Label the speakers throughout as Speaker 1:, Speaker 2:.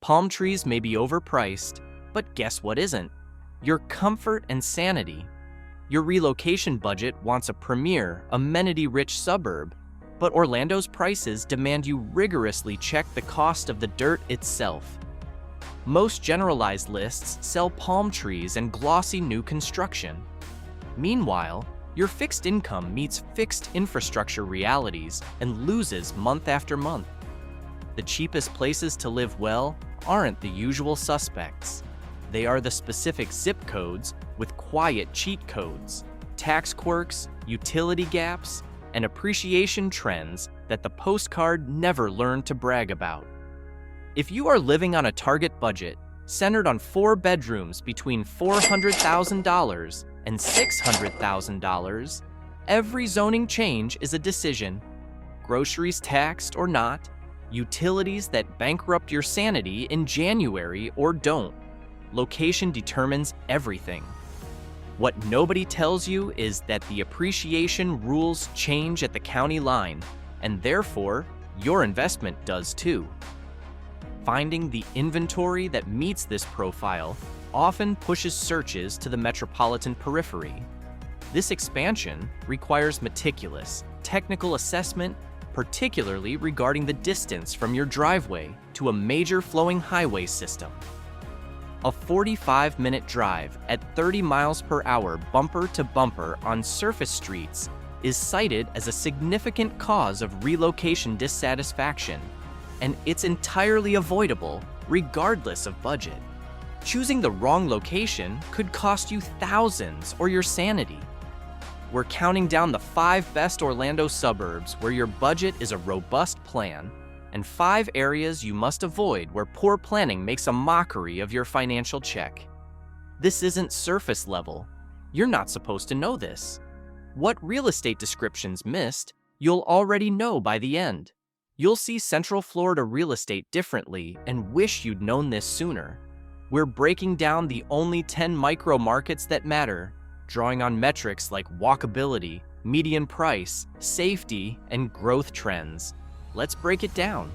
Speaker 1: Palm trees may be overpriced, but guess what isn't? Your comfort and sanity. Your relocation budget wants a premier, amenity-rich suburb, but Orlando's prices demand you rigorously check the cost of the dirt itself. Most generalized lists sell palm trees and glossy new construction. Meanwhile, your fixed income meets fixed infrastructure realities and loses month after month. The cheapest places to live well aren't the usual suspects. They are the specific zip codes with quiet cheat codes, tax quirks, utility gaps, and appreciation trends that the postcard never learned to brag about. If you are living on a target budget centered on 4 bedrooms between $400,000 and $600,000, every zoning change is a decision. Groceries taxed or not, utilities that bankrupt your sanity in January or don't. Location determines everything. What nobody tells you is that the appreciation rules change at the county line, and therefore, your investment does too. Finding the inventory that meets this profile often pushes searches to the metropolitan periphery. This expansion requires meticulous, technical assessment, particularly regarding the distance from your driveway to a major flowing highway system. A 45-minute drive at 30 miles per hour bumper to bumper on surface streets is cited as a significant cause of relocation dissatisfaction, and it's entirely avoidable regardless of budget. Choosing the wrong location could cost you thousands or your sanity. We're counting down the 5 best Orlando suburbs where your budget is a robust plan, and 5 areas you must avoid where poor planning makes a mockery of your financial check. This isn't surface level. You're not supposed to know this. What real estate descriptions missed, you'll already know by the end. You'll see Central Florida real estate differently and wish you'd known this sooner. We're breaking down the only 10 micro markets that matter, drawing on metrics like walkability, median price, safety, and growth trends. Let's break it down.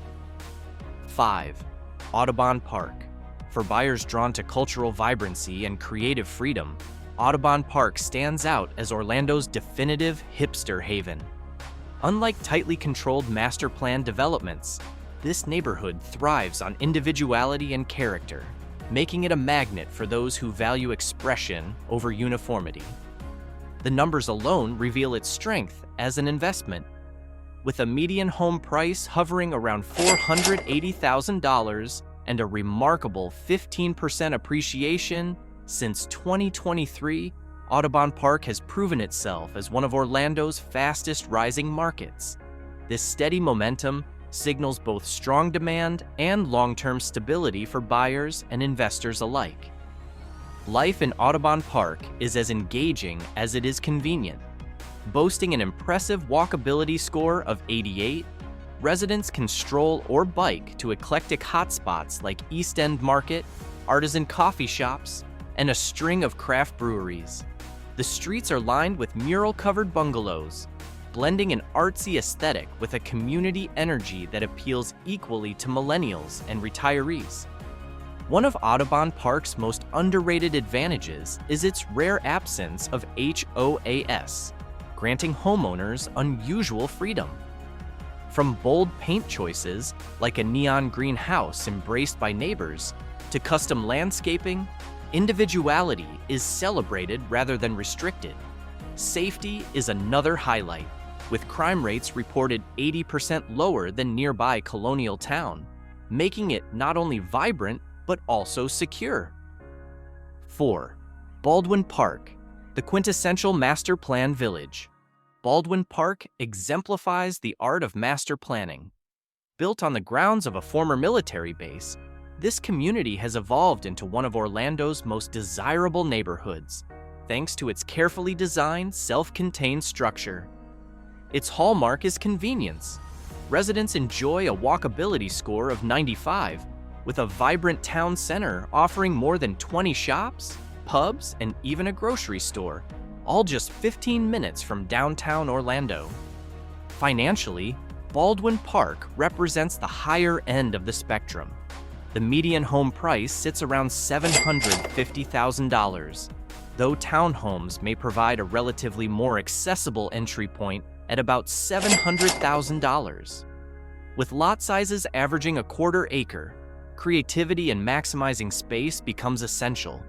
Speaker 1: 5. Audubon Park. For buyers drawn to cultural vibrancy and creative freedom, Audubon Park stands out as Orlando's definitive hipster haven. Unlike tightly controlled master plan developments, this neighborhood thrives on individuality and character, making it a magnet for those who value expression over uniformity. The numbers alone reveal its strength as an investment. With a median home price hovering around $480,000 and a remarkable 15% appreciation since 2023, Audubon Park has proven itself as one of Orlando's fastest rising markets. This steady momentum signals both strong demand and long-term stability for buyers and investors alike. Life in Audubon Park is as engaging as it is convenient. Boasting an impressive walkability score of 88, residents can stroll or bike to eclectic hotspots like East End Market, artisan coffee shops, and a string of craft breweries. The streets are lined with mural-covered bungalows, blending an artsy aesthetic with a community energy that appeals equally to millennials and retirees. One of Audubon Park's most underrated advantages is its rare absence of HOAS, granting homeowners unusual freedom. From bold paint choices, like a neon green house embraced by neighbors, to custom landscaping, individuality is celebrated rather than restricted. Safety is another highlight, with crime rates reported 80% lower than nearby Colonial Town, making it not only vibrant, but also secure. 4. Baldwin Park, the quintessential master plan village. Baldwin Park exemplifies the art of master planning. Built on the grounds of a former military base, this community has evolved into one of Orlando's most desirable neighborhoods, thanks to its carefully designed, self-contained structure. Its hallmark is convenience. Residents enjoy a walkability score of 95, with a vibrant town center offering more than 20 shops, pubs, and even a grocery store, all just 15 minutes from downtown Orlando. Financially, Baldwin Park represents the higher end of the spectrum. The median home price sits around $750,000, though townhomes may provide a relatively more accessible entry point at about $700,000. With lot sizes averaging a quarter acre, creativity in maximizing space becomes essential.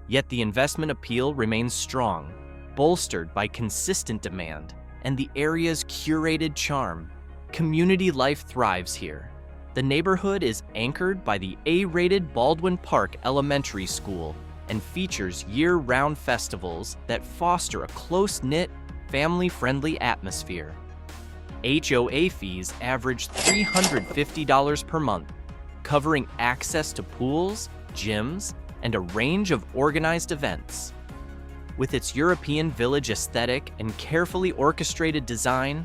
Speaker 1: Yet the investment appeal remains strong, bolstered by consistent demand and the area's curated charm. Community life thrives here. The neighborhood is anchored by the A-rated Baldwin Park Elementary School and features year-round festivals that foster a close-knit, family-friendly atmosphere. HOA fees average $350 per month, covering access to pools, gyms, and a range of organized events. With its European village aesthetic and carefully orchestrated design,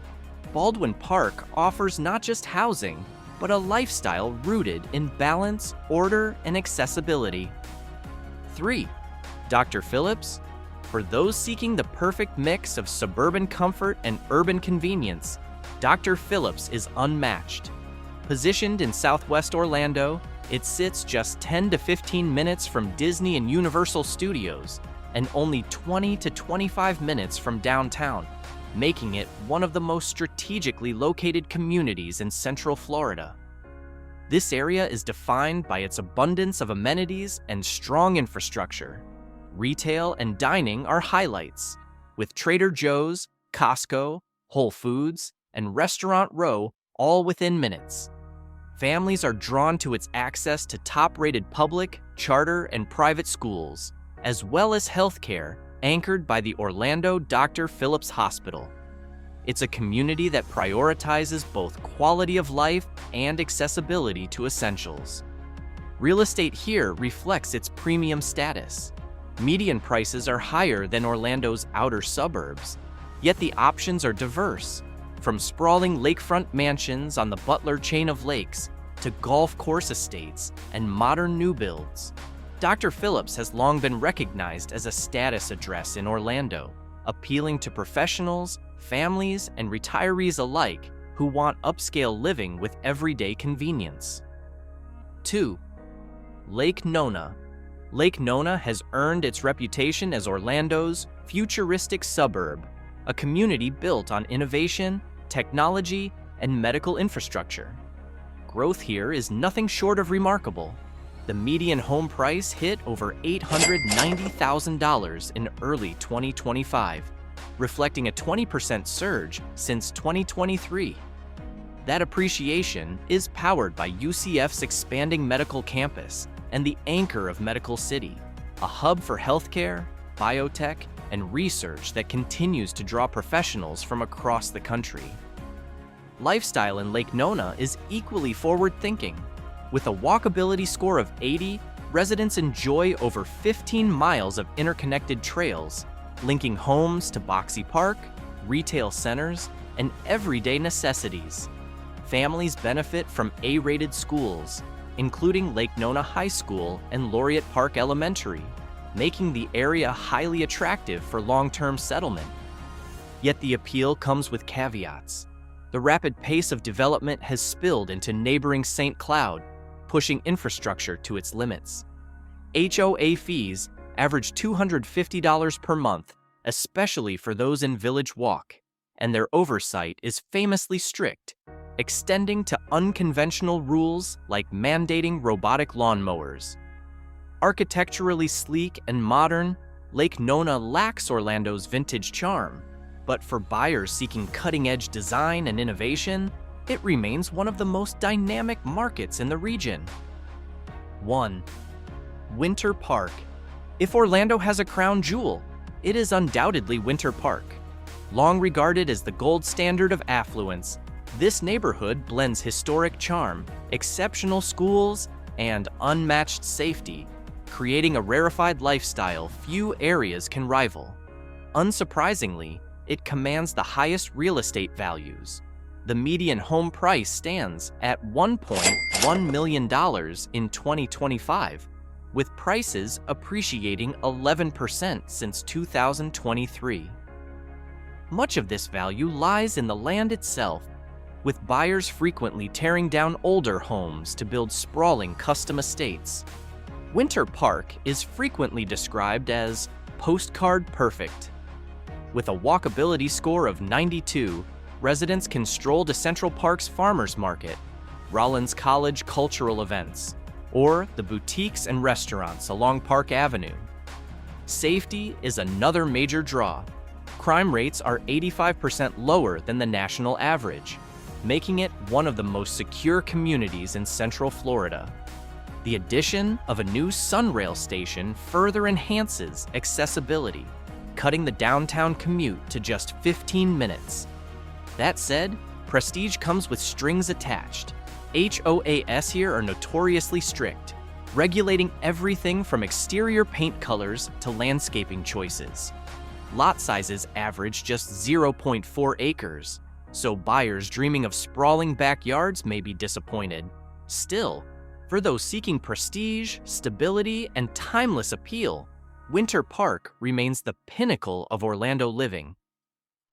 Speaker 1: Baldwin Park offers not just housing, but a lifestyle rooted in balance, order, and accessibility. 3. Dr. Phillips. For those seeking the perfect mix of suburban comfort and urban convenience, Dr. Phillips is unmatched. Positioned in southwest Orlando, it sits just 10 to 15 minutes from Disney and Universal Studios and only 20 to 25 minutes from downtown, making it one of the most strategically located communities in Central Florida. This area is defined by its abundance of amenities and strong infrastructure. Retail and dining are highlights, with Trader Joe's, Costco, Whole Foods, and Restaurant Row all within minutes. Families are drawn to its access to top-rated public, charter, and private schools, as well as healthcare anchored by the Orlando Dr. Phillips Hospital. It's a community that prioritizes both quality of life and accessibility to essentials. Real estate here reflects its premium status. Median prices are higher than Orlando's outer suburbs, yet the options are diverse. From sprawling lakefront mansions on the Butler chain of lakes to golf course estates and modern new builds, Dr. Phillips has long been recognized as a status address in Orlando, appealing to professionals, families, and retirees alike who want upscale living with everyday convenience. 2. Lake Nona. Lake Nona has earned its reputation as Orlando's futuristic suburb, a community built on innovation, technology, and medical infrastructure. Growth here is nothing short of remarkable. The median home price hit over $890,000 in early 2025, reflecting a 20% surge since 2023. That appreciation is powered by UCF's expanding medical campus and the anchor of Medical City, a hub for healthcare, biotech, and research that continues to draw professionals from across the country. Lifestyle in Lake Nona is equally forward-thinking. With a walkability score of 80, residents enjoy over 15 miles of interconnected trails, linking homes to Boxy Park, retail centers, and everyday necessities. Families benefit from A-rated schools, including Lake Nona High School and Laureate Park Elementary, making the area highly attractive for long-term settlement. Yet the appeal comes with caveats. The rapid pace of development has spilled into neighboring St. Cloud, pushing infrastructure to its limits. HOA fees average $250 per month, especially for those in Village Walk, and their oversight is famously strict, extending to unconventional rules like mandating robotic lawnmowers. Architecturally sleek and modern, Lake Nona lacks Orlando's vintage charm, but for buyers seeking cutting-edge design and innovation, it remains one of the most dynamic markets in the region. 1. Winter Park. If Orlando has a crown jewel, it is undoubtedly Winter Park. Long regarded as the gold standard of affluence, this neighborhood blends historic charm, exceptional schools, and unmatched safety, creating a rarefied lifestyle few areas can rival. Unsurprisingly, it commands the highest real estate values. The median home price stands at $1.1 million in 2025, with prices appreciating 11% since 2023. Much of this value lies in the land itself. with buyers frequently tearing down older homes to build sprawling custom estates. Winter Park is frequently described as postcard perfect. With a walkability score of 92, residents can stroll to Central Park's Farmers Market, Rollins College cultural events, or the boutiques and restaurants along Park Avenue. Safety is another major draw. Crime rates are 85% lower than the national average, making it one of the most secure communities in Central Florida. The addition of a new Sunrail station further enhances accessibility, cutting the downtown commute to just 15 minutes. That said, prestige comes with strings attached. HOAs here are notoriously strict, regulating everything from exterior paint colors to landscaping choices. Lot sizes average just 0.4 acres, so buyers dreaming of sprawling backyards may be disappointed. Still, for those seeking prestige, stability, and timeless appeal, Winter Park remains the pinnacle of Orlando living.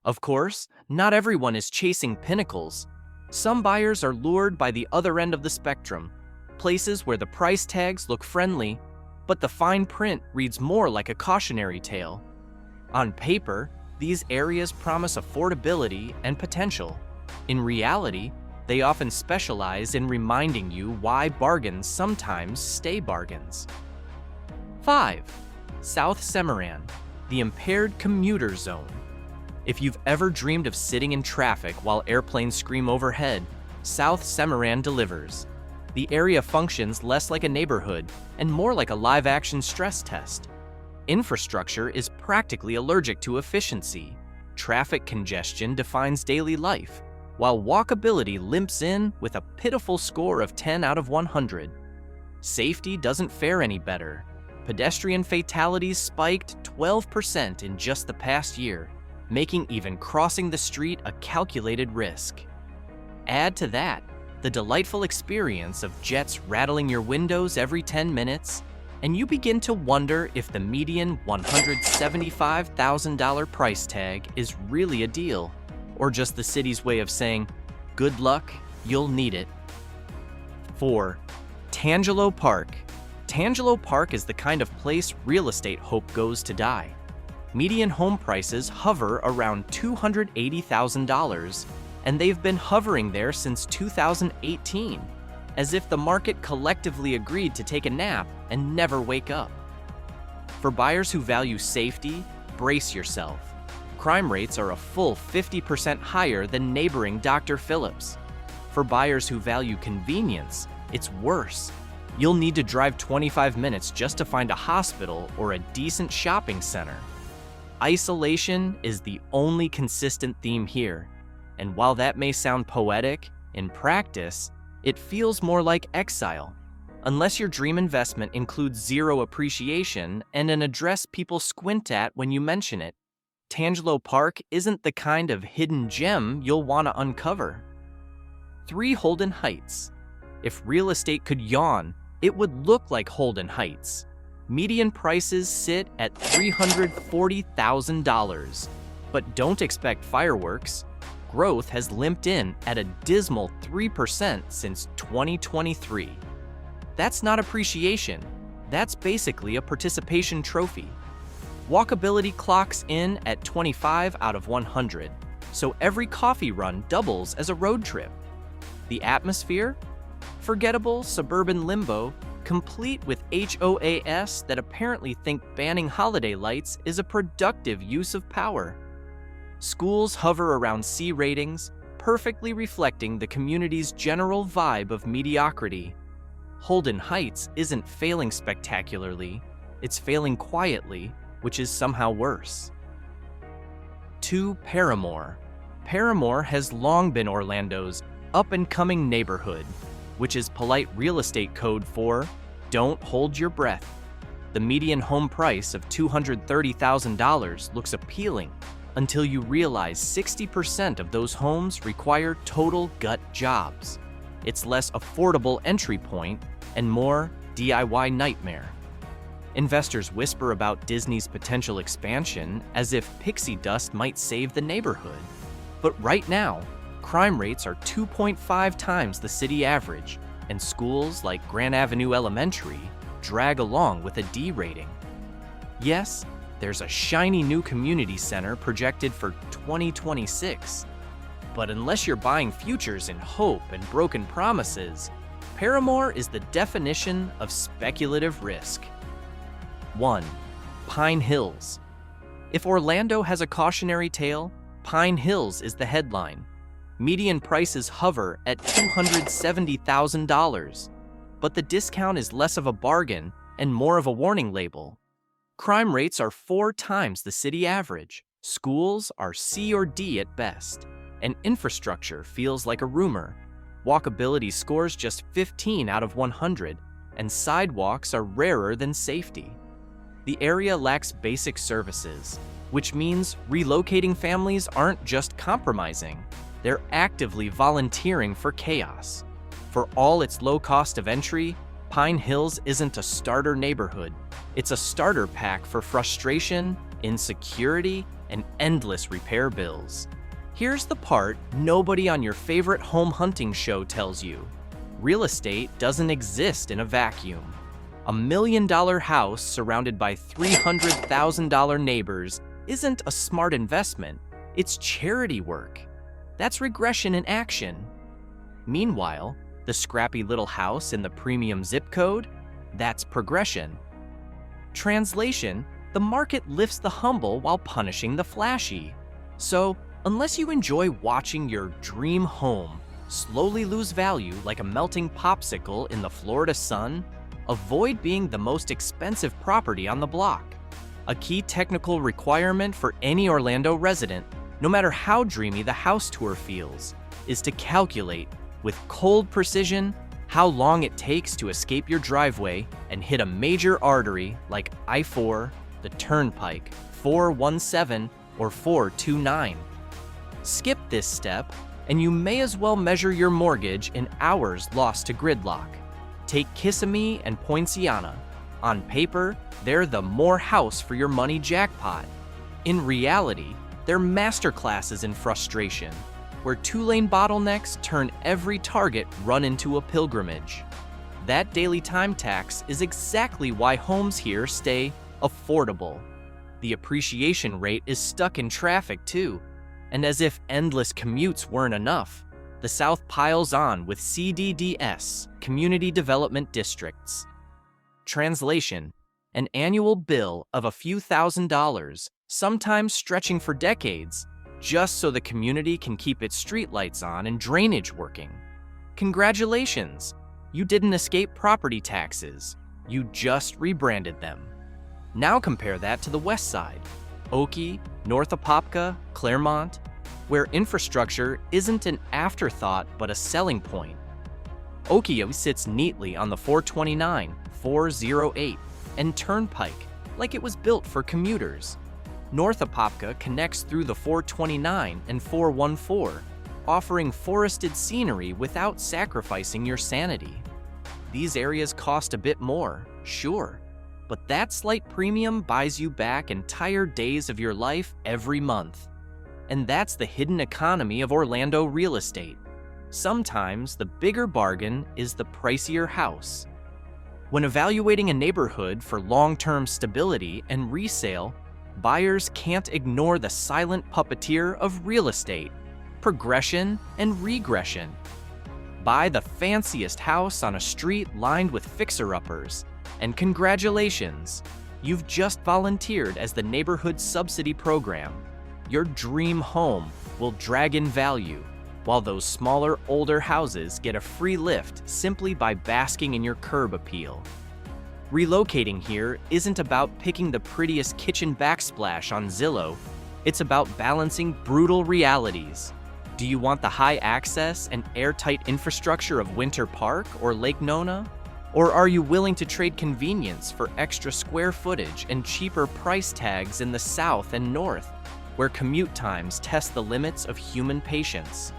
Speaker 1: Of course, not everyone is chasing pinnacles. Some buyers are lured by the other end of the spectrum, places where the price tags look friendly, but the fine print reads more like a cautionary tale. On paper, these areas promise affordability and potential. In reality, they often specialize in reminding you why bargains sometimes stay bargains. 5. South Cimarron, the impaired commuter zone. If you've ever dreamed of sitting in traffic while airplanes scream overhead, South Cimarron delivers. The area functions less like a neighborhood and more like a live-action stress test. Infrastructure is practically allergic to efficiency. Traffic congestion defines daily life, while walkability limps in with a pitiful score of 10 out of 100. Safety doesn't fare any better. Pedestrian fatalities spiked 12% in just the past year, making even crossing the street a calculated risk. Add to that the delightful experience of jets rattling your windows every 10 minutes, and you begin to wonder if the median $175,000 price tag is really a deal, or just the city's way of saying, good luck, you'll need it. 4. Tangelo Park. Tangelo Park is the kind of place real estate hope goes to die. Median home prices hover around $280,000, and they've been hovering there since 2018, as if the market collectively agreed to take a nap and never wake up. For buyers who value safety, brace yourself. Crime rates are a full 50% higher than neighboring Dr. Phillips. For buyers who value convenience, it's worse. You'll need to drive 25 minutes just to find a hospital or a decent shopping center. Isolation is the only consistent theme here, and while that may sound poetic, in practice, it feels more like exile. Unless your dream investment includes zero appreciation and an address people squint at when you mention it, Tangelo Park isn't the kind of hidden gem you'll want to uncover. 3 Holden Heights. If real estate could yawn, it would look like Holden Heights. Median prices sit at $340,000. But don't expect fireworks. Growth has limped in at a dismal 3% since 2023. That's not appreciation. That's basically a participation trophy. Walkability clocks in at 25 out of 100, so every coffee run doubles as a road trip. The atmosphere? Forgettable suburban limbo, complete with HOAs that apparently think banning holiday lights is a productive use of power. Schools hover around C ratings, perfectly reflecting the community's general vibe of mediocrity. Holden Heights isn't failing spectacularly, it's failing quietly, which is somehow worse. 2 Paramore. Paramore has long been Orlando's up-and-coming neighborhood, which is polite real estate code for don't hold your breath. The median home price of $230,000 looks appealing until you realize 60% of those homes require total gut jobs. It's less affordable entry point and more DIY nightmare. Investors whisper about Disney's potential expansion as if pixie dust might save the neighborhood. But right now, Crime rates are 2.5 times the city average, and schools like Grand Avenue Elementary drag along with a D rating. Yes, there's a shiny new community center projected for 2026. But unless you're buying futures in hope and broken promises, Paramore is the definition of speculative risk. 1. Pine Hills. If Orlando has a cautionary tale, Pine Hills is the headline. Median prices hover at $270,000, but the discount is less of a bargain and more of a warning label. Crime rates are 4 times the city average, schools are C or D at best, and infrastructure feels like a rumor. Walkability scores just 15 out of 100, and sidewalks are rarer than safety. The area lacks basic services, which means relocating families aren't just compromising, they're actively volunteering for chaos. For all its low cost of entry, Pine Hills isn't a starter neighborhood. It's a starter pack for frustration, insecurity, and endless repair bills. Here's the part nobody on your favorite home hunting show tells you. Real estate doesn't exist in a vacuum. A $1 million house surrounded by $300,000 neighbors isn't a smart investment, it's charity work. That's regression in action. Meanwhile, the scrappy little house in the premium zip code, that's progression. Translation, the market lifts the humble while punishing the flashy. So, unless you enjoy watching your dream home slowly lose value like a melting popsicle in the Florida sun, avoid being the most expensive property on the block. A key technical requirement for any Orlando resident, no matter how dreamy the house tour feels, is to calculate with cold precision how long it takes to escape your driveway and hit a major artery like I-4, the Turnpike, 417, or 429. Skip this step, and you may as well measure your mortgage in hours lost to gridlock. Take Kissimmee and Poinciana. On paper, they're the more house for your money jackpot. In reality, they're masterclasses in frustration, where 2-lane bottlenecks turn every target run into a pilgrimage. That daily time tax is exactly why homes here stay affordable. The appreciation rate is stuck in traffic too, and as if endless commutes weren't enough, the South piles on with CDDS, Community Development Districts. Translation, an annual bill of a few $1,000s, sometimes stretching for decades, just so the community can keep its streetlights on and drainage working. Congratulations! You didn't escape property taxes, you just rebranded them. Now compare that to the west side, Oakey, North Apopka, Claremont, where infrastructure isn't an afterthought but a selling point. Oakey sits neatly on the 429, 408, and Turnpike, like it was built for commuters. North Apopka connects through the 429 and 414, offering forested scenery without sacrificing your sanity. These areas cost a bit more, sure, but that slight premium buys you back entire days of your life every month. And that's the hidden economy of Orlando real estate. Sometimes the bigger bargain is the pricier house. When evaluating a neighborhood for long-term stability and resale, buyers can't ignore the silent puppeteer of real estate, progression and regression. Buy the fanciest house on a street lined with fixer-uppers, and congratulations, you've just volunteered as the neighborhood subsidy program. Your dream home will drag in value, while those smaller, older houses get a free lift simply by basking in your curb appeal. Relocating here isn't about picking the prettiest kitchen backsplash on Zillow. It's about balancing brutal realities. Do you want the high access and airtight infrastructure of Winter Park or Lake Nona? Or are you willing to trade convenience for extra square footage and cheaper price tags in the south and north, where commute times test the limits of human patience?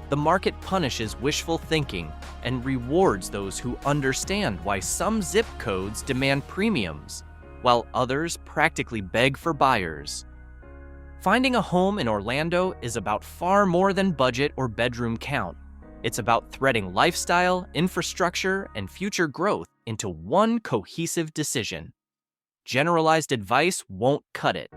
Speaker 1: The market punishes wishful thinking and rewards those who understand why some zip codes demand premiums, while others practically beg for buyers. Finding a home in Orlando is about far more than budget or bedroom count. It's about threading lifestyle, infrastructure, and future growth into one cohesive decision. Generalized advice won't cut it.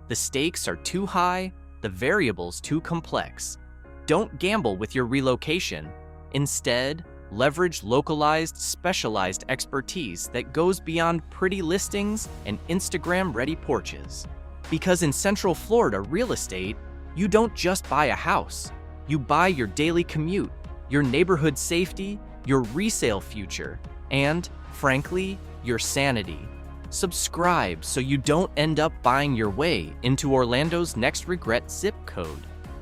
Speaker 1: The stakes are too high, the variables too complex. Don't gamble with your relocation. Instead, leverage localized, specialized expertise that goes beyond pretty listings and Instagram-ready porches. Because in Central Florida real estate, you don't just buy a house. You buy your daily commute, your neighborhood safety, your resale future, and, frankly, your sanity. Subscribe so you don't end up buying your way into Orlando's next regret zip code.